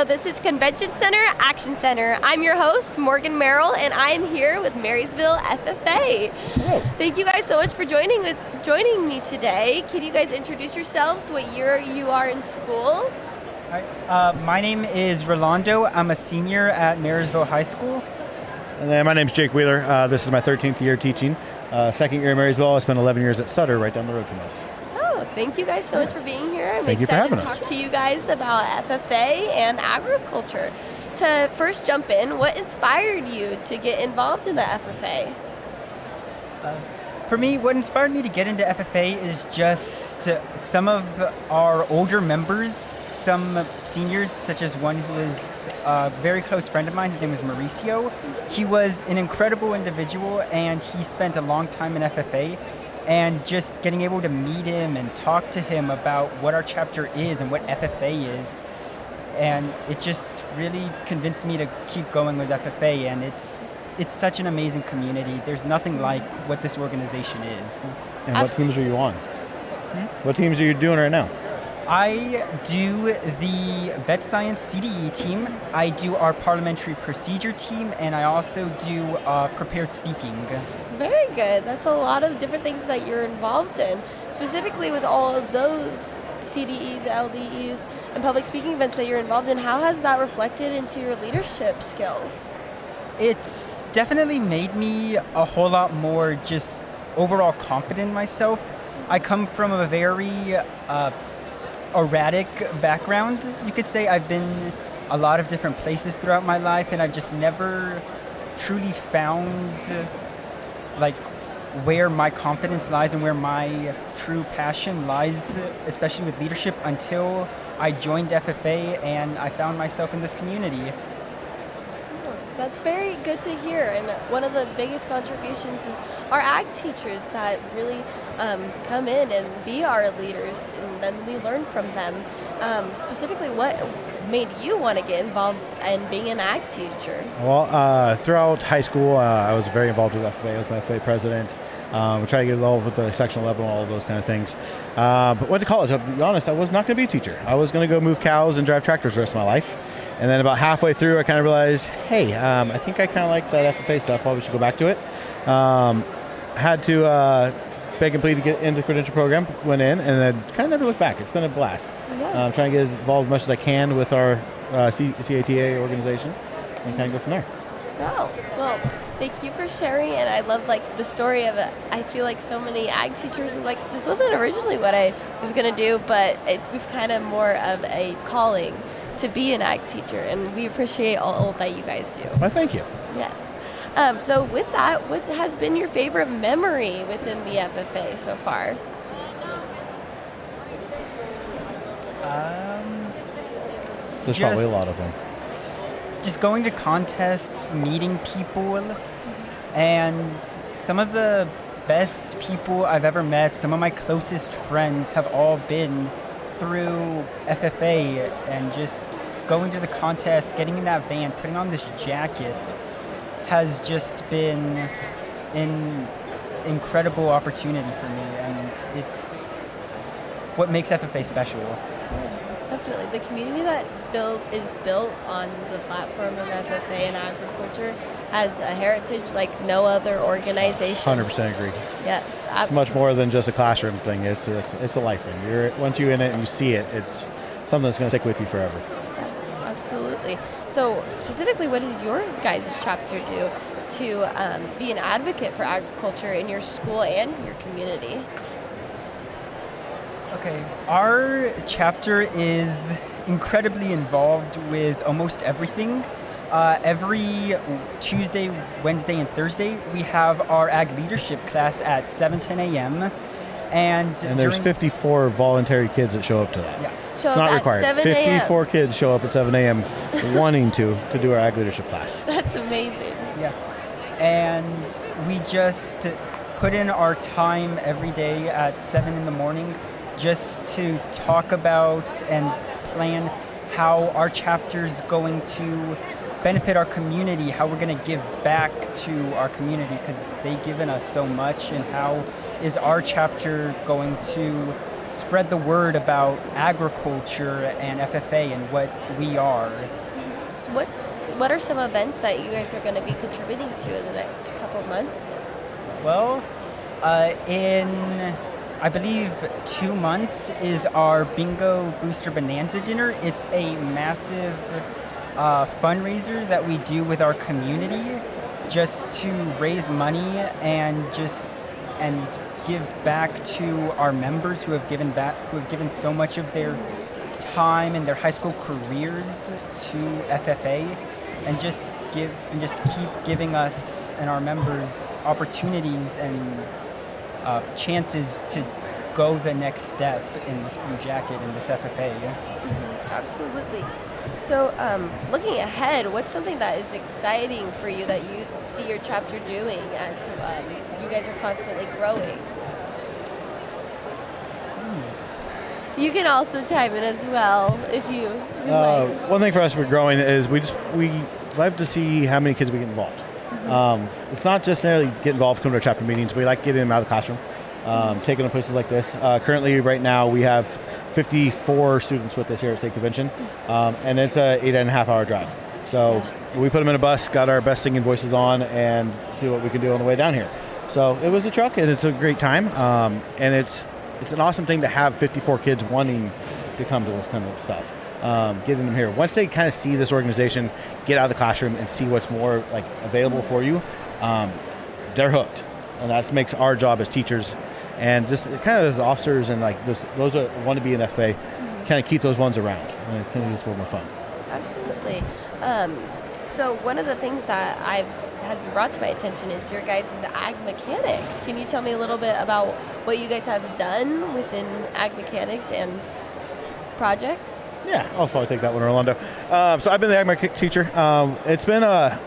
this is Convention Center, Action Center. I'm your host, Morgan Merrill, and I'm here with Marysville FFA. Hello. Thank you guys so much for joining me today. Can you guys introduce yourselves, what year you are in school? Hi, my name is Rolando. I'm a senior at Marysville High School. And then my name's Jake Wheeler. This is my 13th year teaching. Second year at Marysville. I spent 11 years at Sutter, right down the road from us. Oh, thank you guys so much for being here. I'm Thank you for excited having to us. talk to you guys about FFA and agriculture. To first jump in, what inspired you to get involved in the FFA? For me, what inspired me to get into FFA is just some of our older members, some seniors, such as one who is a very close friend of mine. His name was Mauricio. He was an incredible individual, and he spent a long time in FFA. And just getting able to meet him and talk to him about what our chapter is and what FFA is, and it just really convinced me to keep going with FFA. And it's such an amazing community. There's nothing like what this organization is. And what teams are you on? What teams are you doing right now? I do the Vet Science CDE team, I do our Parliamentary Procedure team, and I also do Prepared Speaking. Very good. That's a lot of different things that you're involved in, specifically with all of those CDEs, LDEs, and public speaking events that you're involved in. How has that reflected into your leadership skills? It's definitely made me a whole lot more just overall confident in myself. I come from a very erratic background, you could say. I've been a lot of different places throughout my life, and I've just never truly found like where my confidence lies and where my true passion lies, especially with leadership, until I joined FFA and I found myself in this community. That's very good to hear, and one of the biggest contributions is our ag teachers that really come in and be our leaders, and then we learn from them. Specifically, what made you want to get involved in being an ag teacher? Well, throughout high school, I was very involved with FFA. I was my FFA president. We tried to get involved with the sectional level and all of those kind of things. But went to college. I'll be honest, I was not going to be a teacher. I was going to go move cows and drive tractors the rest of my life. And then about halfway through, I kind of realized, hey, I think I kind of like that FFA stuff. Probably should go back to it. Had to beg and plead to get into the credential program. Went in, and I kind of never looked back. It's been a blast. Yeah. Trying to get involved as much as I can with our CATA organization, and kind of go from there. Oh, well, thank you for sharing, and I love the story of it. I feel like so many ag teachers are this wasn't originally what I was going to do, but it was kind of more of a calling to be an ag teacher, and we appreciate all that you guys do. Well, thank you. Yes. So with that, what has been your favorite memory within the FFA so far? There's probably a lot of them. Just going to contests, meeting people, and some of the best people I've ever met, some of my closest friends have all been through FFA, and just going to the contest, getting in that van, putting on this jacket has just been an incredible opportunity for me, and it's what makes FFA special. Definitely. The community that is built on the platform of FFA and agriculture has a heritage like no other organization. 100% agree. Yes, absolutely. It's much more than just a classroom thing. It's a life thing. Once you're in it and you see it, it's something that's going to stick with you forever. Yeah, absolutely. So specifically, what does your guys' chapter do to be an advocate for agriculture in your school and your community? Okay, our chapter is incredibly involved with almost everything. Every Tuesday, Wednesday, and Thursday, we have our ag leadership class at 7:10 a.m. And there's 54 voluntary kids that show up to that. Yeah. It's not required. 7 a.m. 54 kids show up at 7 a.m. wanting to do our ag leadership class. That's amazing. Yeah. And we just put in our time every day at 7 in the morning just to talk about and plan how our chapter's going to benefit our community, how we're going to give back to our community because they've given us so much, and how is our chapter going to spread the word about agriculture and FFA and what we are. What are some events that you guys are going to be contributing to in the next couple of months? Well, in, I believe, 2 months is our Bingo Booster Bonanza Dinner. It's a massive fundraiser that we do with our community just to raise money and give back to our members who have given so much of their time and their high school careers to FFA, and just keep giving us and our members opportunities and chances to go the next step in this Blue Jacket in this FFA. Absolutely. So, looking ahead, what's something that is exciting for you that you see your chapter doing as you guys are constantly growing? You can also chime in as well if you like. One thing for us we're growing is we love to see how many kids we get involved. It's not just necessarily get involved, come to our chapter meetings. We like getting them out of the classroom, taking them places like this. Currently, right now, we have 54 students with us here at State Convention, and it's a 8.5 hour drive. So we put them in a bus, got our best singing voices on, and see what we can do on the way down here. So it was a truck, and it's a great time, and it's an awesome thing to have 54 kids wanting to come to this kind of stuff. Getting them here. Once they kind of see this organization, get out of the classroom and see what's more like available for you, they're hooked. And that makes our job as teachers and just kind of as officers and like those that want to be in FA, kind of keep those ones around. And I think it's more fun. Absolutely. So one of the things that has been brought to my attention is your guys' ag mechanics. Can you tell me a little bit about what you guys have done within ag mechanics and projects? Yeah, I'll probably take that one, Orlando. So I've been the ag mechanics teacher. It's been I'll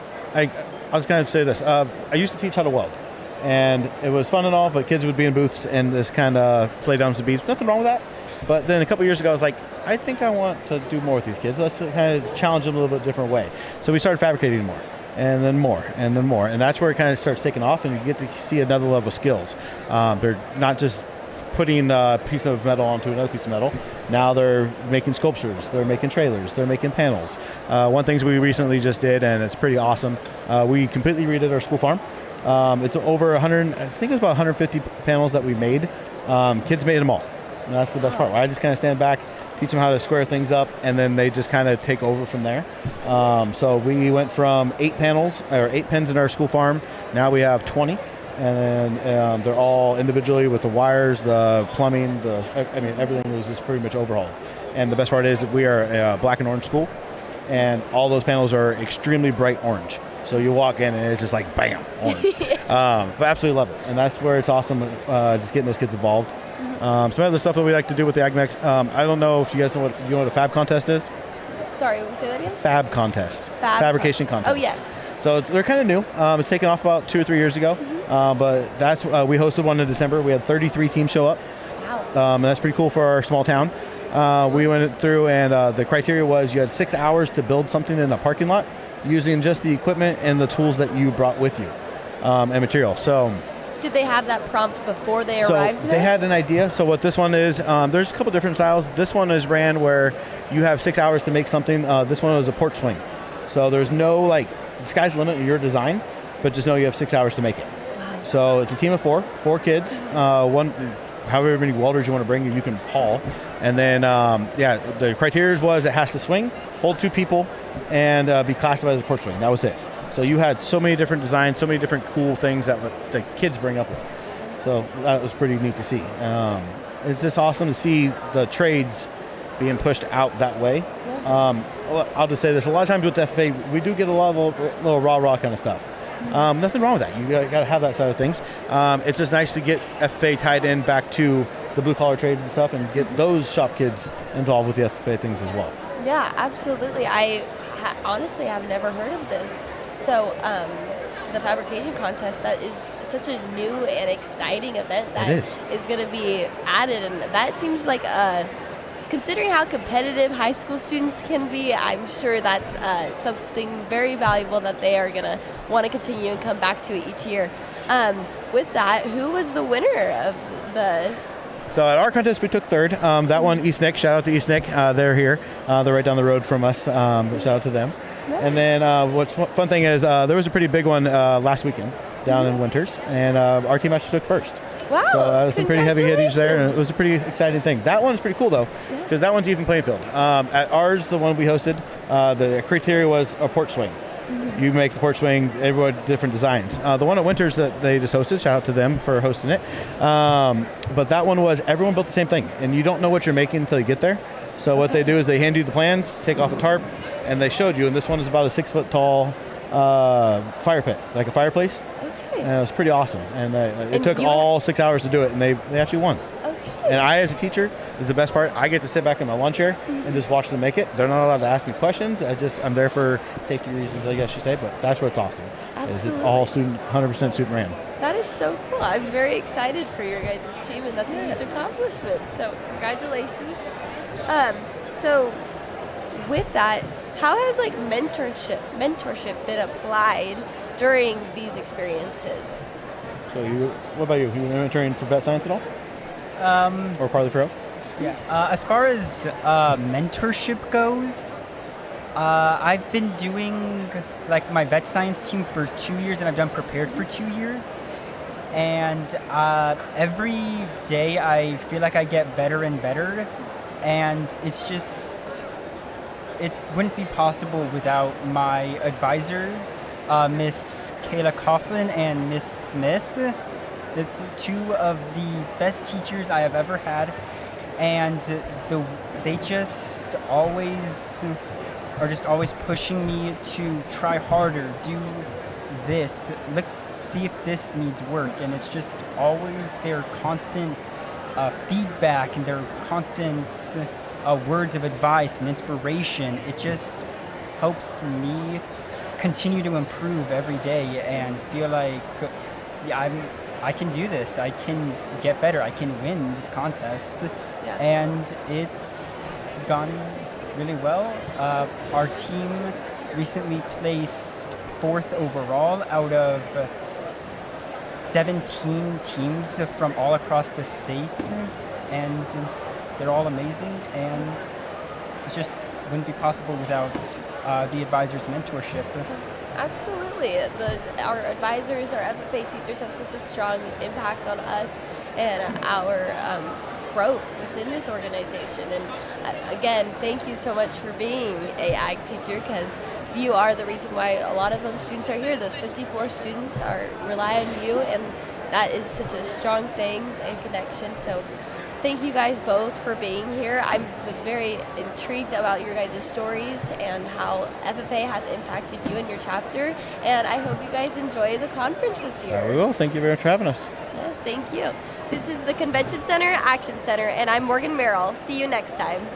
just kind of say this. I used to teach how to weld, and it was fun and all, but kids would be in booths and just kind of play down some beats. Nothing wrong with that. But then a couple years ago, I was like, I think I want to do more with these kids. Let's kind of challenge them a little bit different way. So we started fabricating more, and then more, and then more. And that's where it kind of starts taking off, and you get to see another level of skills. They're not just putting a piece of metal onto another piece of metal. Now they're making sculptures, they're making trailers, they're making panels. One thing we recently just did, and it's pretty awesome, we completely redid our school farm. It's over 100, I think it was about 150 panels that we made. Kids made them all. And that's the best part. I just kind of stand back, teach them how to square things up, and then they just kind of take over from there. So we went from 8 pens in our school farm. Now we have 20. And they're all individually with the wires, the plumbing, everything was just pretty much overhauled. And the best part is that we are a black and orange school, and all those panels are extremely bright orange. So you walk in and it's just like bam, orange. But absolutely love it, and that's where it's awesome, just getting those kids involved. Some other stuff that we like to do with the AgMex. I don't know if you guys know what a fab contest is. Sorry, say that again? Fab contest. Fabrication contest. Oh, yes. So they're kind of new. It's taken off about 2 or 3 years ago. But that's we hosted one in December. We had 33 teams show up. Wow. And that's pretty cool for our small town. We went through, and the criteria was you had 6 hours to build something in a parking lot using just the equipment and the tools that you brought with you and material. So. Did they have that prompt before they arrived there? They had an idea. So what this one is, there's a couple different styles. This one is ran where you have 6 hours to make something. This one was a porch swing. So there's no the sky's the limit in your design, but just know you have 6 hours to make it. Wow. So it's a team of 4 kids, however many welders you want to bring, you can haul. And then, the criteria was it has to swing, hold 2 people, and be classified as a porch swing. That was it. So you had so many different designs, so many different cool things that the kids bring up with. So that was pretty neat to see. It's just awesome to see the trades being pushed out that way. Yeah. I'll just say this, a lot of times with the FFA, we do get a lot of little rah-rah kind of stuff. Nothing wrong with that. You got to have that side of things. It's just nice to get FFA tied in back to the blue-collar trades and stuff and get those shop kids involved with the FFA things as well. Yeah, absolutely. I honestly have never heard of this. So the fabrication contest, that is such a new and exciting event that is going to be added. And that seems like, considering how competitive high school students can be, I'm sure that's something very valuable that they are going to want to continue and come back to each year. With that, who was the winner of the So at our contest, we took third. That one, East Nick, shout out to East Nick. They're here. They're right down the road from us. Shout out to them. Nice. And then what's fun thing is there was a pretty big one last weekend down in Winters, and our team actually took first. Wow, so that was some pretty heavy hitters there, and it congratulations. was a pretty exciting thing. That one's pretty cool, though, because that one's even playing field. At ours, the one we hosted, the criteria was a porch swing. You make the porch swing, everyone different designs. The one at Winters that they just hosted, shout out to them for hosting it. But that one was everyone built the same thing, and you don't know what you're making until you get there. So what they do is they hand you the plans, take off a tarp, and they showed you. And this one is about a 6-foot tall fire pit, like a fireplace. Okay. And it was pretty awesome. And it And took you- all 6 hours to do it, and they actually won. Okay. And I, as a teacher, is the best part. I get to sit back in my lawn chair and just watch them make it. They're not allowed to ask me questions. I'm there for safety reasons, I guess you say. But that's what's awesome. Is it's all student, 100% student ran. That is so cool. I'm very excited for your guys' team, and that's a huge accomplishment. So congratulations. So with that, how has like mentorship been applied during these experiences? So what about you? You mentoring for vet science at all? Or part of the pro? Yeah. As far as mentorship goes, I've been doing like my vet science team for 2 years, and I've done prepared for 2 years. And every day I feel like I get better and better, and it wouldn't be possible without my advisors, Miss Kayla Coughlin and Miss Smith. They're two of the best teachers I have ever had, and they just always are always pushing me to try harder, do this, see if this needs work, and it's just always their constant feedback and their constant words of advice and inspiration. It just helps me continue to improve every day and feel like I can do this. I can get better. I can win this contest. Yeah. And it's gone really well. Our team recently placed 4th overall out of 17 teams from all across the state, and they're all amazing, and it just wouldn't be possible without the advisors' mentorship. Absolutely. Our advisors, our FFA teachers have such a strong impact on us and our growth within this organization. And again, thank you so much for being a ag teacher, because you are the reason why a lot of those students are here. Those 54 students rely on you, and that is such a strong thing and connection. So thank you guys both for being here. I was very intrigued about your guys' stories and how FFA has impacted you and your chapter, and I hope you guys enjoy the conference this year. We will. Thank you very much for having us. Yes, thank you. This is the Convention Center Action Center, and I'm Morgan Merrill. See you next time.